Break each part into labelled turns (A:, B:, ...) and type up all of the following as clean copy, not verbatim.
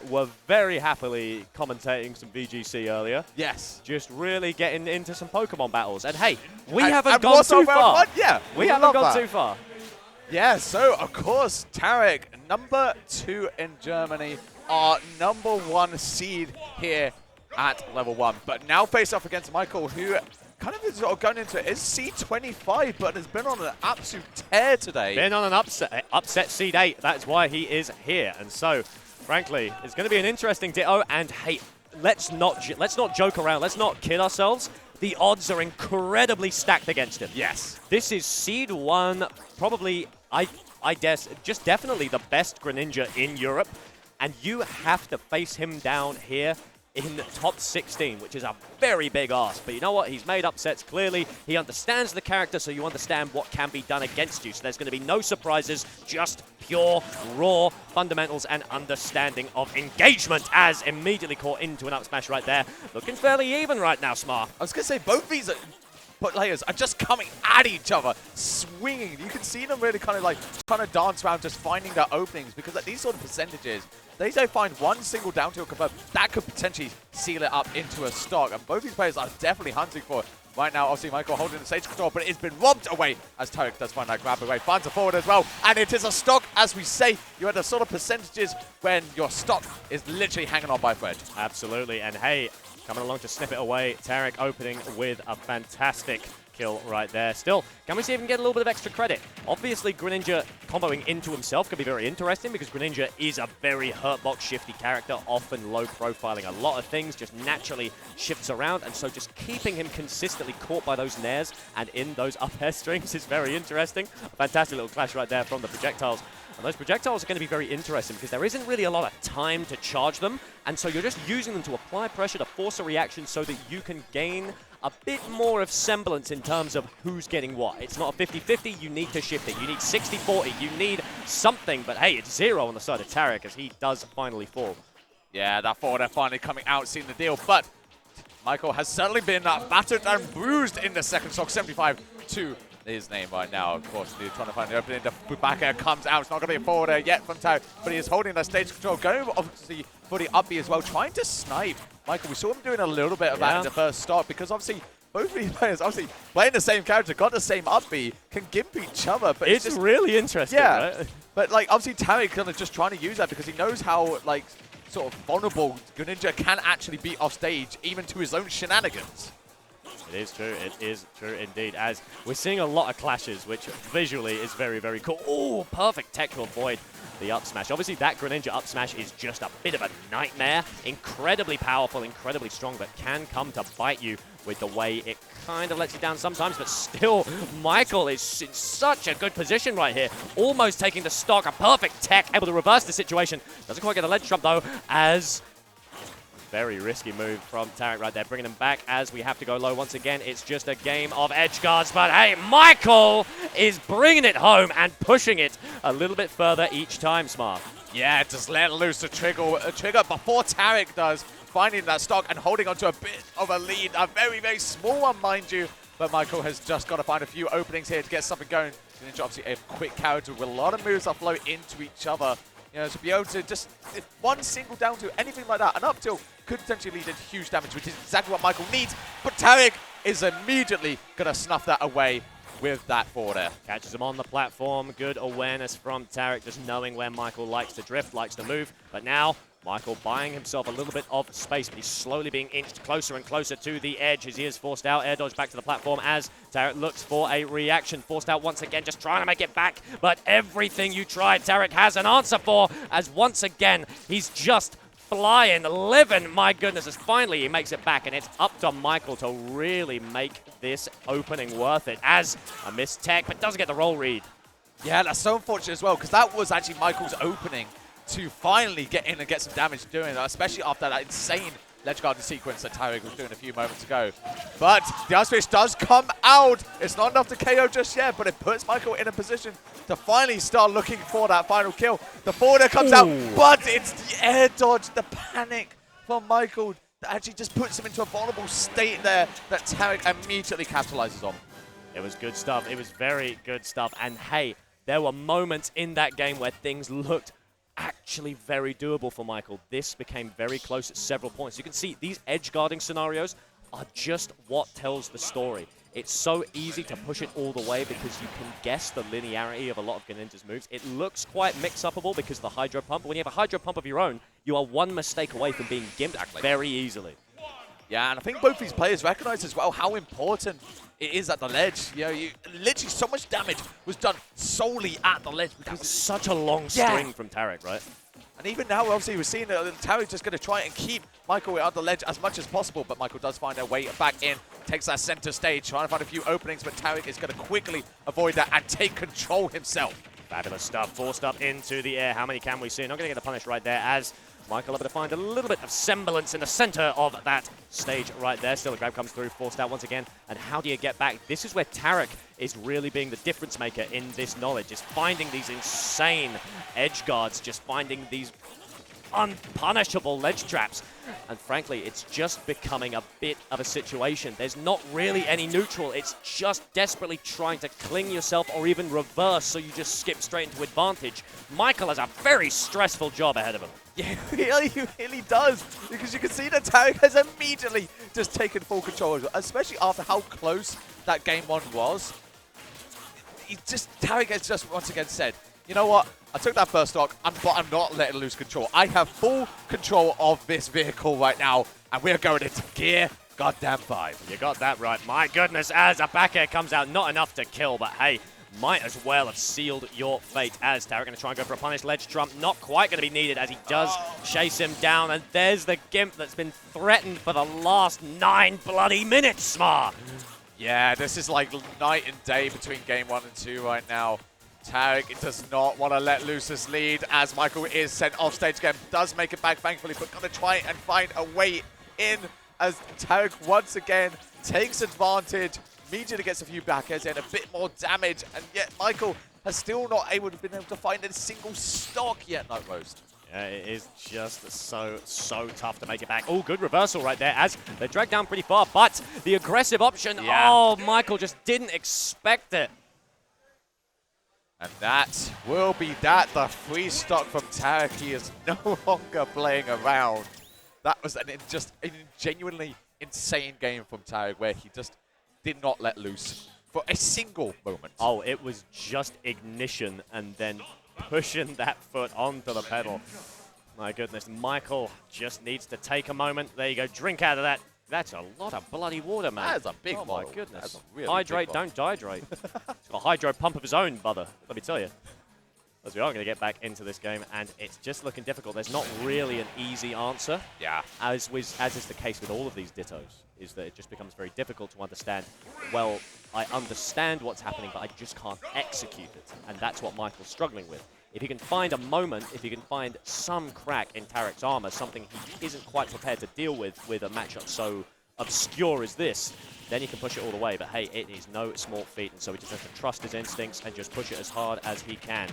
A: were very happily commentating some VGC earlier.
B: Yes.
A: Just really getting into some Pokemon battles. And hey, we haven't gone
B: what's
A: too
B: over
A: far.
B: fun? Yeah,
A: We haven't gone
B: that.
A: too far.
B: Yeah, so of course, Tarik, number 2 in Germany, our number 1 seed here at level 1. But now face off against Maikol, who kind of is sort of going into is C25, but has been on an absolute tear today.
A: Been on an upset seed 8. That's why he is here. And so, frankly, it's going to be an interesting Ditto. And hey, let's not joke around. Let's not kid ourselves. The odds are incredibly stacked against him.
B: Yes.
A: This is seed 1, probably, I guess, just definitely the best Greninja in Europe. And you have to face him down here in top 16, which is a very big ask. But you know what? He's made upsets clearly. He understands the character, so you understand what can be done against you. So there's going to be no surprises, just pure, raw fundamentals and understanding of engagement as immediately caught into an up smash right there. Looking fairly even right now, Smar.
B: I was going to say, both these players are just coming at each other, swinging. You can see them really kind of like trying to dance around, just finding their openings, because at these sort of percentages, they don't find one single down tilt confirmed. That could potentially seal it up into a stock, and both these players are definitely hunting for it. Right now, obviously, Maikol holding the stage control, but it's been robbed away as Tarik does find that grab away. Finds a forward as well, and it is a stock, as we say. You're at the sort of percentages when your stock is literally hanging on by a thread.
A: Absolutely, and hey, coming along to snip it away, Tarik opening with a fantastic kill right there. Still, can we see if we can get a little bit of extra credit? Obviously, Greninja comboing into himself could be very interesting because Greninja is a very hurtbox shifty character, often low profiling a lot of things, just naturally shifts around, and so just keeping him consistently caught by those nairs and in those up air strings is very interesting. A fantastic little clash right there from the projectiles. And those projectiles are going to be very interesting because there isn't really a lot of time to charge them, and so you're just using them to apply pressure to force a reaction so that you can gain a bit more of semblance in terms of who's getting what. It's not a 50-50, you need to shift it. You need 60-40, you need something, but hey, it's 0 on the side of Tarik as he does finally fall.
B: Yeah, that forward finally coming out, seeing the deal, but Maikol has certainly been battered and bruised in the second stock, 75 to his name right now. Of course, they're trying to find the opening. The back air comes out. It's not going to be a forward air yet from Tarik, but he is holding that stage control, going obviously for the up B as well, trying to snipe Maikol. We saw him doing a little bit of that in the first start because obviously both of these players, obviously playing the same character, got the same up B, can gimp each other. But
A: it's just really interesting, right?
B: But like obviously Tarik kind of just trying to use that because he knows how like sort of vulnerable Greninja can actually be off stage, even to his own shenanigans.
A: It is true. It is true indeed. As we're seeing a lot of clashes, which visually is very, very cool. Oh, perfect tech to avoid the up smash. Obviously, that Greninja up smash is just a bit of a nightmare. Incredibly powerful, incredibly strong, but can come to bite you with the way it kind of lets you down sometimes. But still, Maikol is in such a good position right here. Almost taking the stock. A perfect tech, able to reverse the situation. Doesn't quite get the ledge trump, though, as very risky move from Tarik right there, bringing him back as we have to go low once again. It's just a game of edge guards, but hey, Maikol is bringing it home and pushing it a little bit further each time, Smart.
B: Yeah, just let loose the trigger before Tarik does, finding that stock and holding onto a bit of a lead. A very, very small one, mind you, but Maikol has just got to find a few openings here to get something going. Greninja obviously a quick character with a lot of moves that flow into each other. You know, to be able to just, if one single down to anything like that, an up tilt could potentially lead to huge damage, which is exactly what Maikol needs. But Tarik is immediately going to snuff that away with that forward air.
A: Catches him on the platform. Good awareness from Tarik, just knowing where Maikol likes to drift, likes to move. But now, Maikol buying himself a little bit of space, but he's slowly being inched closer and closer to the edge as he is forced out. Air dodge back to the platform as Tarik looks for a reaction. Forced out once again, just trying to make it back. But everything you tried, Tarik has an answer for, as once again, he's just flying, living. My goodness, as finally he makes it back, and it's up to Maikol to really make this opening worth it. As a missed tech, but doesn't get the roll read.
B: Yeah, that's so unfortunate as well, because that was actually Maikol's opening to finally get in and get some damage doing that, especially after that insane ledge guarding sequence that Tarik was doing a few moments ago. But the ice fish does come out. It's not enough to KO just yet, but it puts Maikol in a position to finally start looking for that final kill. The forwarder comes out, but it's the air dodge, the panic from Maikol that actually just puts him into a vulnerable state there that Tarik immediately capitalizes on.
A: It was good stuff. It was very good stuff. And hey, there were moments in that game where things looked actually very doable for Maikol. This became very close at several points. You can see these edge guarding scenarios are just what tells the story. It's so easy to push it all the way because you can guess the linearity of a lot of Greninja's moves. It looks quite mix-upable because of the Hydro Pump, but when you have a Hydro Pump of your own, you are one mistake away from being gimped very easily.
B: Yeah, and I think both these players recognize as well how important it is at the ledge. You know, literally so much damage was done solely at the ledge because
A: it's such a long string from Tarik, right?
B: And even now, obviously, we're seeing that Tarik just going to try and keep Maikol at the ledge as much as possible, but Maikol does find a way back in, takes that center stage, trying to find a few openings, but Tarik is going to quickly avoid that and take control himself.
A: Fabulous stuff, forced up into the air. How many can we see? Not going to get the punish right there as Maikol able to find a little bit of semblance in the center of that stage right there. Still a grab comes through, forced out once again. And how do you get back? This is where Tarik is really being the difference maker in this knowledge, is finding these insane edge guards, just finding these unpunishable ledge traps. And frankly, it's just becoming a bit of a situation. There's not really any neutral. It's just desperately trying to cling yourself or even reverse so you just skip straight into advantage. Maikol has a very stressful job ahead of him.
B: Yeah, he really does, because you can see that Tarik has immediately just taken full control, especially after how close that game one was. Tarik has just once again said, you know what, I took that first stock, but I'm not letting loose control. I have full control of this vehicle right now, and we're going into gear goddamn 5.
A: You got that right. My goodness, as a back air comes out, not enough to kill, but hey, might as well have sealed your fate as Tarik going to try and go for a punish ledge trump. Not quite going to be needed as he does chase him down. And there's the Gimp that's been threatened for the last 9 bloody minutes, Smar.
B: Yeah, this is like night and day between game 1 and 2 right now. Tarik does not want to let loose this lead as Maikol is sent off stage again. Does make it back, thankfully, but going to try and find a way in as Tarik once again takes advantage. Immediately gets a few back airs and a bit more damage, and yet Maikol has still not been able to find a single stock yet, Nightmost.
A: Yeah, it is just so tough to make it back. Oh, good reversal right there as they're dragged down pretty far, but the aggressive option, oh, Maikol just didn't expect it.
B: And that will be that, the free stock from Tarik. He is no longer playing around. That was just a genuinely insane game from Tarik where he just did not let loose for a single moment.
A: Oh, it was just ignition and then pushing that foot onto the pedal. My goodness, Maikol just needs to take a moment. There you go, drink out of that. That's a lot of bloody water, man.
B: That is a big
A: Oh,
B: bottle.
A: my goodness.
B: That's a really
A: Hydrate,
B: big
A: don't dehydrate. He's got a hydro pump of his own, brother. Let me tell you. As we are going to get back into this game, and it's just looking difficult. There's not really an easy answer.
B: Yeah.
A: As is the case with all of these dittos, is that it just becomes very difficult to understand, well, I understand what's happening, but I just can't execute it. And that's what Maikol's struggling with. If he can find a moment, if he can find some crack in Tarik's armor, something he isn't quite prepared to deal with a matchup so obscure as this, then he can push it all the way. But hey, it is no small feat, and so he just has to trust his instincts and just push it as hard as he can.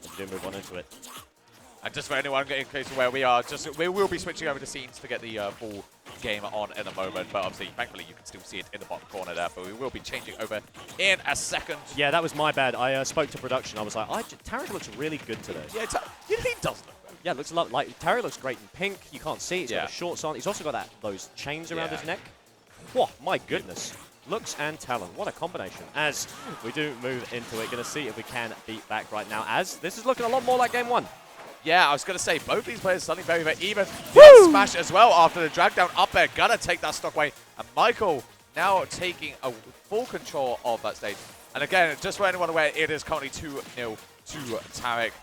A: And do move on into it.
B: And just for anyone getting close to where we are, we will be switching over to scenes to get the full game on in a moment. But obviously, thankfully, you can still see it in the bottom corner there. But we will be changing over in a second.
A: Yeah, that was my bad. I spoke to production. I was like, Tarik looks really good today.
B: Yeah, he does look good.
A: Yeah, looks a lot like Tarik looks great in pink. You can't see. He's got the shorts on. He's also got those chains around his neck. Whoa, my goodness. Looks and talent. What a combination. As we do move into it, going to see if we can beat back right now. As this is looking a lot more like game 1.
B: Yeah, I was going to say, both these players suddenly very, very even.
A: Woo!
B: Smash as well after the drag down up there. Gonna take that stock away. And Maikol now taking a full control of that stage. And again, just for anyone aware, it is currently 2-0 to Tarik.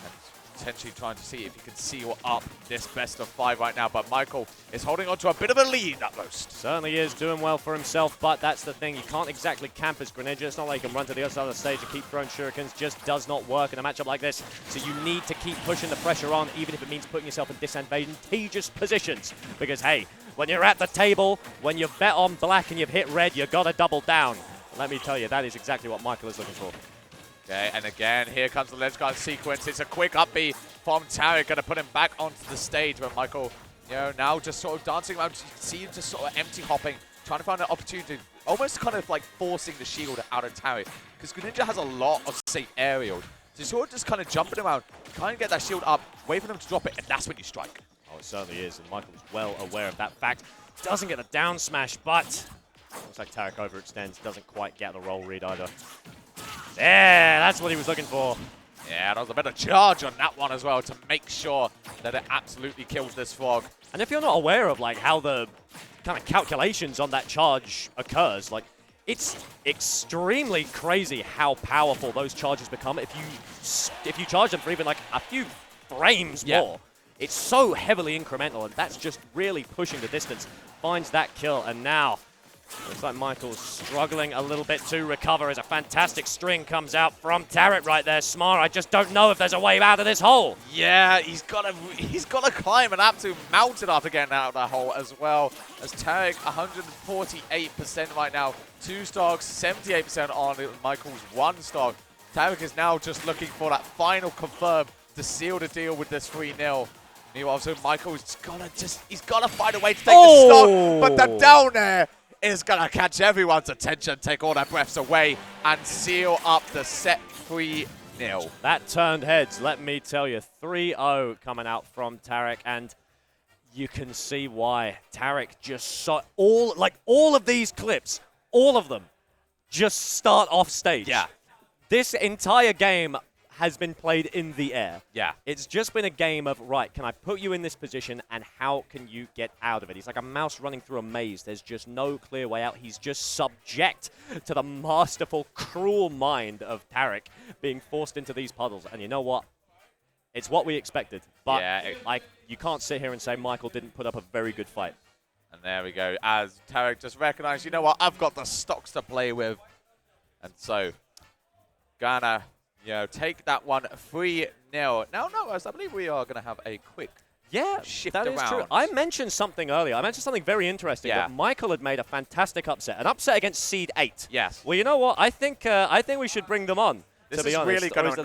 B: And potentially trying to see if he can seal up this best of 5 right now. But Maikol is holding on to a bit of a lead at most.
A: Certainly is doing well for himself, but that's the thing. You can't exactly camp as Greninja. It's not like you can run to the other side of the stage and keep throwing shurikens. Just does not work in a matchup like this. So you need to keep pushing the pressure on, even if it means putting yourself in disadvantageous positions. Because, hey, when you're at the table, when you've bet on black and you've hit red, you've got to double down. Let me tell you, that is exactly what Maikol is looking for.
B: Okay, and again, here comes the ledge guard sequence. It's a quick up B from Tarik, going to put him back onto the stage where Maikol, now just sort of dancing around. You can see him just sort of empty hopping, trying to find an opportunity, almost kind of like forcing the shield out of Tarik. Because Greninja has a lot of safe aerials. So you're sort of just kind of jumping around, trying to get that shield up, wait for them to drop it, and that's when you strike.
A: Oh, it certainly is, and Michael is well aware of that fact. Doesn't get a down smash, but looks like Tarik overextends, doesn't quite get the roll read either. There, that's what he was looking for.
B: Yeah, that was a better charge on that one as well to make sure that it absolutely kills this frog.
A: And if you're not aware of like how the kind of calculations on that charge occurs, like it's extremely crazy how powerful those charges become if you charge them for even like a few frames more. It's so heavily incremental, and that's just really pushing the distance. Finds that kill, and now looks like Michael's struggling a little bit to recover as a fantastic string comes out from Tarik right there. Smart, I just don't know if there's a way out of this hole.
B: Yeah, he's got to climb an absolute mountain after getting out of that hole as well. As Tarik, 148% right now. 2 stocks, 78% on Michael's 1 stock. Tarik is now just looking for that final confirm to seal the deal with this 3-0. Meanwhile, so Michael's he's gotta find a way to take the stock, but the down air is gonna catch everyone's attention, take all their breaths away, and seal up the set 3-0.
A: That turned heads, let me tell you. 3-0 coming out from Tarik, and you can see why. Tarik just all of these clips, all of them, just start off stage.
B: Yeah.
A: This entire game has been played in the air.
B: Yeah.
A: It's just been a game of, right, can I put you in this position and how can you get out of it? He's like a mouse running through a maze. There's just no clear way out. He's just subject to the masterful, cruel mind of Tarik being forced into these puddles. And you know what? It's what we expected. But you can't sit here and say Michael didn't put up a very good fight.
B: And there we go. As Tarik just recognized, you know what? I've got the stocks to play with. And so, gonna take that one 3-0. Now, Noah, I believe we are going to have a quick shift
A: that
B: around.
A: Is true. I mentioned something earlier. I mentioned something very interesting. That Michael had made a fantastic upset. An upset against Seed 8.
B: Yes.
A: Well, you know what? I think we should bring them on,
B: This
A: to be
B: is
A: honest.
B: really going to annoy